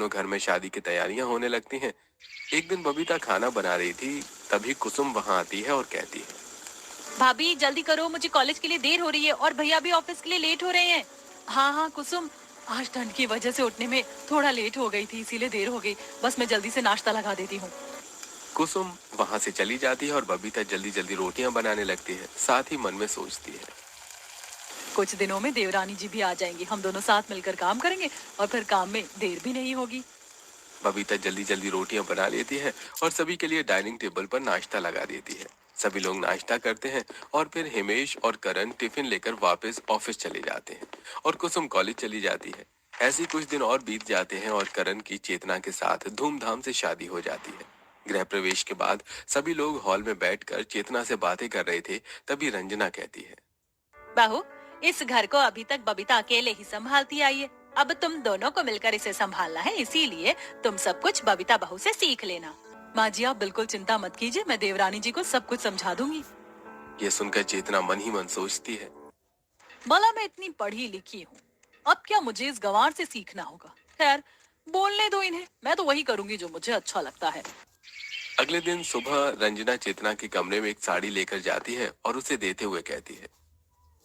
दोनों घर में शादी की तैयारियां होने लगती हैं। एक दिन बबीता खाना बना रही थी, तभी कुसुम वहां आती है और कहती है। भाभी जल्दी करो, मुझे कॉलेज के लिए देर हो रही है और भैया भी ऑफिस के लिए लेट हो रहे हैं। हाँ हाँ कुसुम, आज ठंड की वजह से उठने में थोड़ा लेट हो गई थी, इसीलिए देर हो गई। बस मैं जल्दी से नाश्ता लगा देती हूँ। कुसुम वहां से चली जाती है और बबीता जल्दी जल्दी रोटियां बनाने लगती है, साथ ही मन में सोचती है। कुछ दिनों में देवरानी जी भी आ जाएंगी, हम दोनों साथ मिलकर काम करेंगे और फिर काम में देर भी नहीं होगी। बबीता जल्दी जल्दी रोटियां बना लेती है और सभी के लिए डाइनिंग टेबल पर नाश्ता लगा देती है। सभी लोग नाश्ता करते हैं और फिर हिमेश और करण टिफिन लेकर वापस ऑफिस चले जाते हैं और कुसुम कॉलेज चली जाती है। ऐसे ही कुछ दिन और बीत जाते हैं और करण की चेतना के साथ धूमधाम से शादी हो जाती है। गृह प्रवेश के बाद सभी लोग हॉल में बैठकर चेतना से बातें कर रहे थे, तभी रंजना कहती है। बहू, इस घर को अभी तक बबीता अकेले ही संभालती आई है। अब तुम दोनों को मिलकर इसे संभालना है, इसीलिए तुम सब कुछ बबीता बहू से सीख लेना। माँ जी आप बिल्कुल चिंता मत कीजिए, मैं देवरानी जी को सब कुछ समझा दूंगी। ये सुनकर चेतना मन ही मन सोचती है। भला मैं इतनी पढ़ी लिखी हूँ, अब क्या मुझे इस गंवार से सीखना होगा। खैर, बोलने दो इन्हें, मैं तो वही करूंगी जो मुझे अच्छा लगता है। अगले दिन सुबह रंजना चेतना के कमरे में एक साड़ी लेकर जाती है और उसे देते हुए कहती है।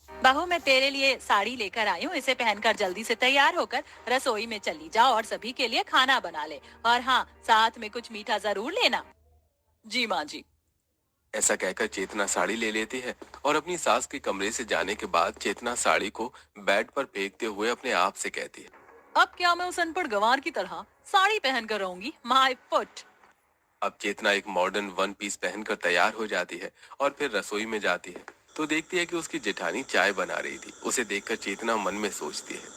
बहू मैं तेरे लिए साड़ी लेकर आई हूँ, इसे पहनकर जल्दी से तैयार होकर रसोई में चली जाओ और सभी के लिए खाना बना ले। और हाँ, साथ में कुछ मीठा जरूर लेना। जी माँ जी। ऐसा कहकर चेतना साड़ी ले लेती है और अपनी सास के कमरे से जाने के बाद चेतना साड़ी को बेड पर फेंकते हुए अपने आप से कहती है। अब क्या मैं उस अनपढ़ गंवार की तरह साड़ी पहनकर रहूंगी? My foot. अब चेतना एक मॉडर्न वन पीस पहनकर तैयार हो जाती है और फिर रसोई में जाती है तो देखती है कि उसकी जेठानी चाय बना रही थी। उसे देखकर चेतना मन में सोचती है।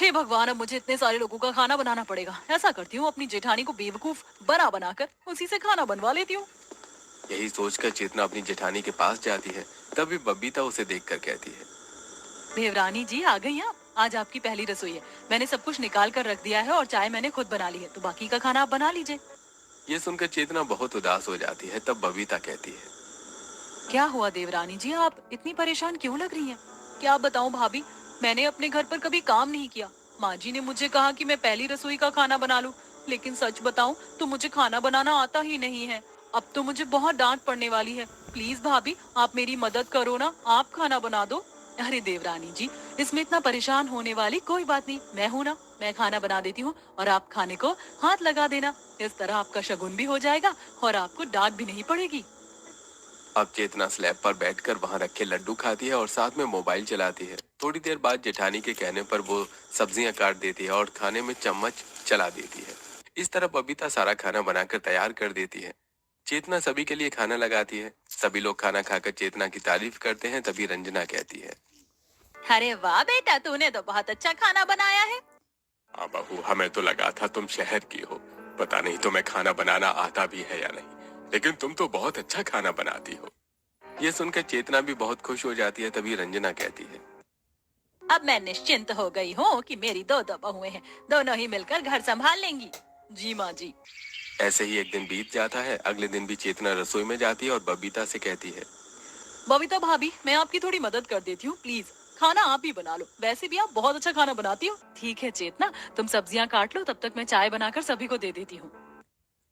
हे भगवान, अब मुझे इतने सारे लोगों का खाना बनाना पड़ेगा। ऐसा करती हूँ, अपनी जेठानी को बेवकूफ बना बनाकर उसी से खाना बनवा लेती हूँ। यही सोचकर चेतना अपनी जेठानी के पास जाती है, तभी बबीता उसे देखकर कहती है। देवरानी जी आ गई आप। आज आपकी पहली रसोई है, मैंने सब कुछ निकाल कर रख दिया है और चाय मैंने खुद बना ली है, तो बाकी का खाना आप बना लीजिए। ये सुनकर चेतना बहुत उदास हो जाती है, तब बबीता कहती है। क्या हुआ देवरानी जी, आप इतनी परेशान क्यों लग रही हैं? क्या बताऊं भाभी, मैंने अपने घर पर कभी काम नहीं किया। माँ जी ने मुझे कहा कि मैं पहली रसोई का खाना बना लूं, लेकिन सच बताऊं तो मुझे खाना बनाना आता ही नहीं है। अब तो मुझे बहुत डांट पड़ने वाली है। प्लीज भाभी, आप मेरी मदद करो ना, आप खाना बना दो। अरे देवरानी जी, इसमें इतना परेशान होने वाली कोई बात नहीं, मैं हूं ना, मैं खाना बना देती हूँ और आप खाने को हाथ लगा देना। इस तरह आपका शगुन भी हो जाएगा और आपको डांट भी नहीं पड़ेगी। अब चेतना स्लैब पर बैठकर वहां रखे लड्डू खाती है और साथ में मोबाइल चलाती है। थोड़ी देर बाद जेठानी के कहने पर वो सब्जियां काट देती है और खाने में चम्मच चला देती है। इस तरह बबीता सारा खाना बनाकर तैयार कर देती है। चेतना सभी के लिए खाना लगाती है। सभी लोग खाना खाकर चेतना की तारीफ करते हैं, तभी रंजना कहती है। अरे वाह बेटा, तूने तो बहुत अच्छा खाना बनाया है। हाँ बहू, हमें तो लगा था तुम शहर की हो, पता नहीं तुम्हें खाना बनाना आता भी है या नहीं, लेकिन तुम तो बहुत अच्छा खाना बनाती हो। ये सुनकर चेतना भी बहुत खुश हो जाती है, तभी रंजना कहती है। अब मैं निश्चिंत हो गई हूँ कि मेरी दो दो बहुएं हैं, दोनों ही मिलकर घर संभाल लेंगी। जी माँ जी। ऐसे ही एक दिन बीत जाता है। अगले दिन भी चेतना रसोई में जाती है और बबीता से कहती है। बबीता भाभी, मैं आपकी थोड़ी मदद कर देती हूँ, प्लीज खाना आप ही बना लो, वैसे भी आप बहुत अच्छा खाना बनाती हो। ठीक है चेतना, तुम सब्जियाँ काट लो, तब तक मैं चाय बनाकर सभी को दे देती हूँ।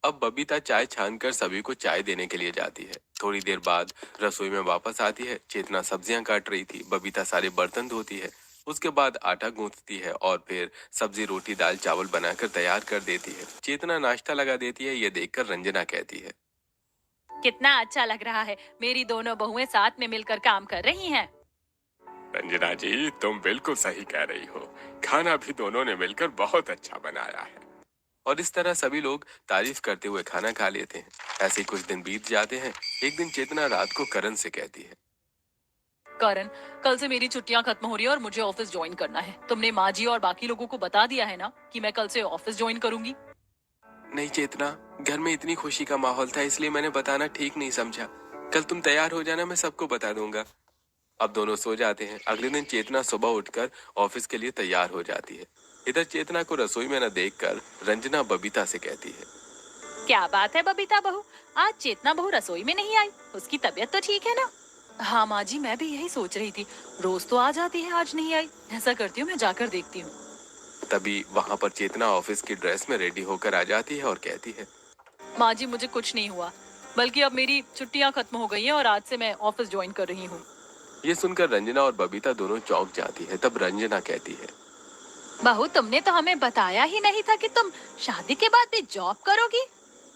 अब बबीता चाय छानकर सभी को चाय देने के लिए जाती है। थोड़ी देर बाद रसोई में वापस आती है। चेतना सब्जियां काट रही थी, बबीता सारे बर्तन धोती है। उसके बाद आटा गूंथती है और फिर सब्जी रोटी दाल चावल बनाकर तैयार कर देती है। चेतना नाश्ता लगा देती है। ये देखकर रंजना कहती है। कितना अच्छा लग रहा है, मेरी दोनों बहुएं साथ में मिलकर काम कर रही हैं। रंजना जी, तुम बिल्कुल सही कह रही हो, खाना भी दोनों ने मिलकर बहुत अच्छा बनाया है। और इस तरह सभी लोग तारीफ करते हुए खाना खा लेते हैं। ऐसे ही कुछ दिन बीत जाते हैं। एक दिन चेतना रात को करण से कहती है। करण, कल से मेरी छुट्टियां खत्म हो रही है और मुझे ऑफिस ज्वाइन करना है। तुमने माँ जी और बाकी लोगों को बता दिया है ना कि मैं कल से ऑफिस ज्वाइन करूंगी? नहीं चेतना, घर में इतनी खुशी का माहौल था, इसलिए मैंने बताना ठीक नहीं समझा। कल तुम तैयार हो जाना, मैं सबको बता दूंगा। अब दोनों सो जाते हैं। अगले दिन चेतना सुबह उठकर ऑफिस के लिए तैयार हो जाती है। इधर चेतना को रसोई में न देखकर रंजना बबीता से कहती है। क्या बात है बबीता बहू, आज चेतना बहू रसोई में नहीं आई, उसकी तबीयत तो ठीक है ना? हाँ माँ जी, मैं भी यही सोच रही थी, रोज तो आ जाती है, आज नहीं आई। ऐसा करती हूँ, मैं जाकर देखती हूँ। तभी वहां पर चेतना ऑफिस की ड्रेस में रेडी होकर आ जाती है और कहती है, माँ जी मुझे कुछ नहीं हुआ, बल्कि अब मेरी छुट्टियाँ खत्म हो गई हैं और आज से मैं ऑफिस ज्वाइन कर रही हूँ। ये सुनकर रंजना और बबीता दोनों चौंक जाती है। तब रंजना कहती है, बहू तुमने तो हमें बताया ही नहीं था कि तुम शादी के बाद भी जॉब करोगी।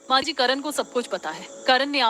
माँ जी करण को सब कुछ पता है। करण ने